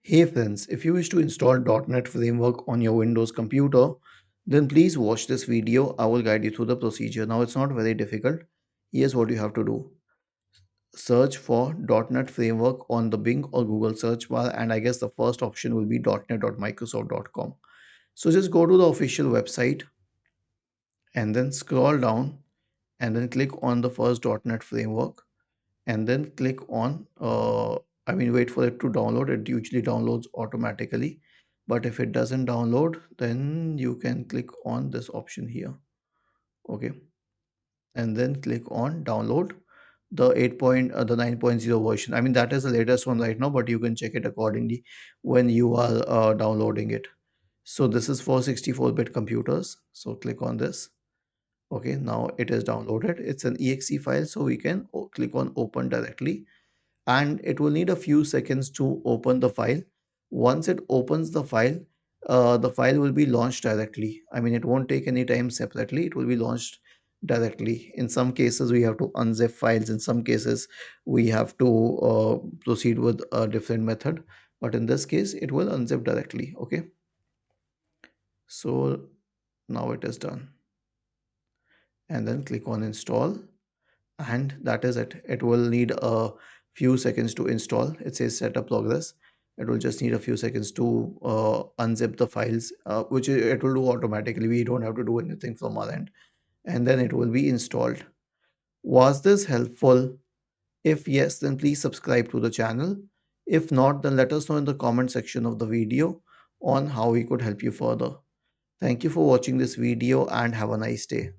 Hey friends, if you wish to install .NET Framework on your Windows computer, then please watch this video. I will guide you through the procedure. Now it's not very difficult. Here's what you have to do. Search for .NET Framework on the Bing or Google search bar, and I guess the first option will be .NET.Microsoft.com. So just go to the official website and then scroll down and then click on the first .NET Framework and then click on wait for it to download. It usually downloads automatically, but if it doesn't download, then you can click on this option here. Okay, and then click on download the 9.0 version. I mean, that is the latest one right now, but you can check it accordingly when you are downloading it. So this is for 64-bit computers, so click on this. Okay, now it is downloaded. It's an exe file, so we can click on open directly, and it will need a few seconds to open the file. Once it opens the file will be launched directly. I mean, it won't take any time separately, it will be launched directly. In some cases, we have to unzip files, in some cases, we have to proceed with a different method, but in this case, it will unzip directly. Okay, so now it is done, and then click on install, and that is it. It will need a few seconds to install. It says setup progress. It will just need a few seconds to unzip the files, which it will do automatically. We don't have to do anything from our end, and then it will be installed. Was this helpful? If yes, then please subscribe to the channel. If not, then let us know in the comment section of the video on how we could help you further. Thank you for watching this video and have a nice day.